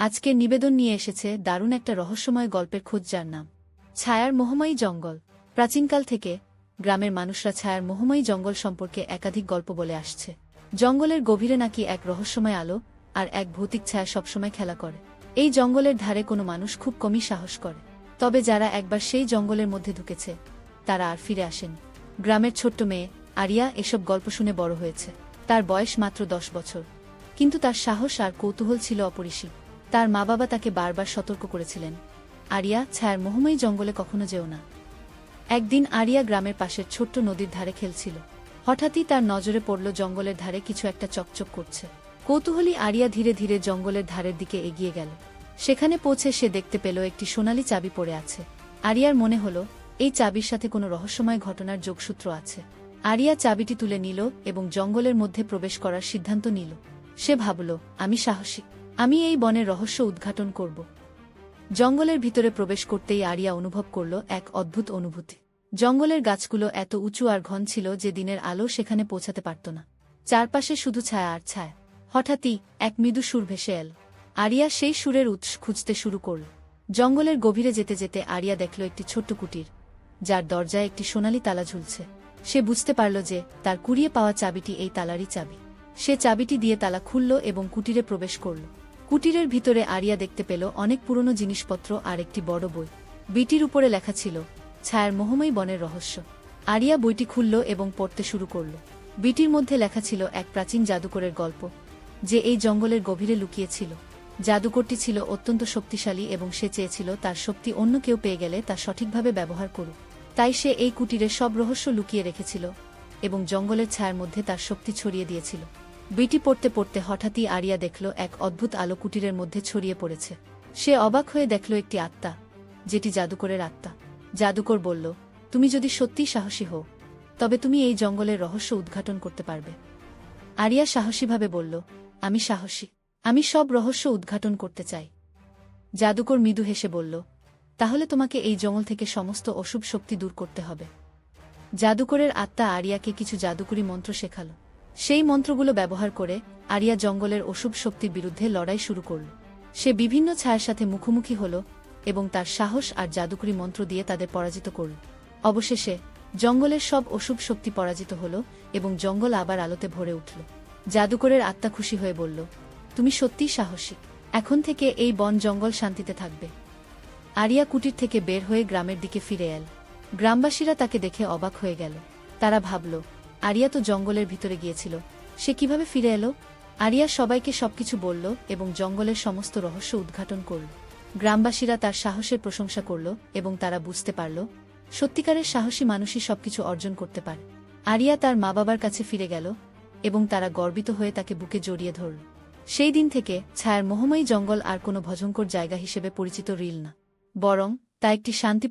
আজকের নিবেদন নিয়ে এসেছে দারুণ একটা রহস্যময় গল্পের খোঁজ, যার নাম ছায়ার মোহময়ী জঙ্গল। প্রাচীনকাল থেকে গ্রামের মানুষরা ছায়ার মোহময়ী জঙ্গল সম্পর্কে একাধিক গল্প বলে আসছে। জঙ্গলের গভীরে নাকি এক রহস্যময় আলো আর এক ভৌতিক ছায়া সবসময় খেলা করে। এই জঙ্গলের ধারে কোনো মানুষ খুব কমই সাহস করে, তবে যারা একবার সেই জঙ্গলের মধ্যে ঢুকেছে তারা আর ফিরে আসেনি। গ্রামের ছোট্ট মেয়ে আরিয়া এসব গল্প শুনে বড় হয়েছে। তার বয়স মাত্র 10 বছর, কিন্তু তার সাহস আর কৌতূহল ছিল অপরিসীম। তার মা বাবা তাকে বারবার সতর্ক করেছিলেন, আরিয়া, ছায়ার মোহময়ী জঙ্গলে কখনো যেও না। একদিন আরিয়া গ্রামের পাশের ছোট্ট নদীর ধারে খেলছিল। হঠাৎই তার নজরে পড়ল জঙ্গলের ধারে কিছু একটা চকচক করছে। কৌতূহলী আরিয়া ধীরে ধীরে জঙ্গলের ধারের দিকে এগিয়ে গেল। সেখানে পৌঁছে সে দেখতে পেল একটি সোনালী চাবি পড়ে আছে। আরিয়ার মনে হল এই চাবির সাথে কোনো রহস্যময় ঘটনার যোগসূত্র আছে। আরিয়া চাবিটি তুলে নিল এবং জঙ্গলের মধ্যে প্রবেশ করার সিদ্ধান্ত নিল। সে ভাবল, আমি সাহসী, আমি এই বনের রহস্য উদ্ঘাটন করব। জঙ্গলের ভিতরে প্রবেশ করতেই আরিয়া অনুভব করল এক অদ্ভুত অনুভূতি। জঙ্গলের গাছগুলো এত উঁচু আর ঘন ছিল যে দিনের আলো সেখানে পৌঁছাতে পারত না। চারপাশে শুধু ছায়া আর ছায়া। হঠাৎই এক মৃদু সুর ভেসে এল। আরিয়া সেই সুরের উৎস খুঁজতে শুরু করল। জঙ্গলের গভীরে যেতে যেতে আরিয়া দেখল একটি ছোট্ট কুটির, যার দরজায় একটি সোনালী তালা ঝুলছে। সে বুঝতে পারল যে তার কুড়িয়ে পাওয়া চাবিটি এই তালারই চাবি। সে চাবিটি দিয়ে তালা খুলল এবং কুটিরে প্রবেশ করল। কুটিরের ভিতরে আরিয়া দেখতে পেল অনেক পুরনো জিনিসপত্র আর একটি বড় বই। বইটির উপরে লেখা ছিল ছায়ার মোহময়ী বনের রহস্য। আরিয়া বইটি খুলল এবং পড়তে শুরু করল। বইটির মধ্যে লেখা ছিল এক প্রাচীন জাদুকরের গল্প, যে এই জঙ্গলের গভীরে লুকিয়ে ছিল। জাদুকরটি ছিল অত্যন্ত শক্তিশালী এবং সে চেয়েছিল তার শক্তি অন্য কেউ পেয়ে গেলে তা সঠিকভাবে ব্যবহার করুক। তাই সে এই কুটিরে সব রহস্য লুকিয়ে রেখেছিল এবং জঙ্গলের ছায়ার মধ্যে তার শক্তি ছড়িয়ে দিয়েছিল। বইটি পড়তে পড়তে হঠাৎই আরিয়া দেখল এক অদ্ভুত আলো কুটিরের মধ্যে ছড়িয়ে পড়েছে। সে অবাক হয়ে দেখল একটি আত্মা, যেটি জাদুকরের আত্মা। জাদুকর বলল, তুমি যদি সত্যিই সাহসী হও তবে তুমি এই জঙ্গলের রহস্য উদ্ঘাটন করতে পারবে। আরিয়া সাহসীভাবে বলল, আমি সাহসী, আমি সব রহস্য উদ্ঘাটন করতে চাই। জাদুকর মৃদু হেসে বলল, তাহলে তোমাকে এই জঙ্গল থেকে সমস্ত অশুভ শক্তি দূর করতে হবে। জাদুকরের আত্মা আরিয়াকে কিছু জাদুকরি মন্ত্র শেখাল। সেই মন্ত্রগুলো ব্যবহার করে আরিয়া জঙ্গলের অশুভ শক্তির বিরুদ্ধে লড়াই শুরু করল। সে বিভিন্ন ছায়ার সাথে মুখোমুখি হল এবং তার সাহস আর জাদুকরি মন্ত্র দিয়ে তাদের পরাজিত করল। অবশেষে জঙ্গলের সব অশুভ শক্তি পরাজিত হল এবং জঙ্গল আবার আলোতে ভরে উঠল। জাদুকরের আত্মা খুশি হয়ে বলল, তুমি সত্যিই সাহসী, এখন থেকে এই বন জঙ্গল শান্তিতে থাকবে। আরিয়া কুটির থেকে বের হয়ে গ্রামের দিকে ফিরে এল। গ্রামবাসীরা তাকে দেখে অবাক হয়ে গেল। তারা ভাবল, আরিয়া তো জঙ্গলের ভিতরে গিয়েছিল, সে কিভাবে ফিরে এলো? আরিয়া সবাইকে সবকিছু বলল এবং জঙ্গলের সমস্ত রহস্য উদ্ঘাটন করল। গ্রামবাসীরা তার সাহসের প্রশংসা করল এবং তারা বুঝতে পারল সত্যিকারের সাহসী মানুষই সবকিছু অর্জন করতে পারে। আরিয়া তার মা বাবার কাছে ফিরে গেল এবং তারা গর্বিত হয়ে তাকে বুকে জড়িয়ে ধরল। সেই দিন থেকে ছায়ার মোহময়ী জঙ্গল আর কোনো ভয়ঙ্কর জায়গা হিসেবে পরিচিত রইল না, বরং তা একটি শান্তিপূর্ণ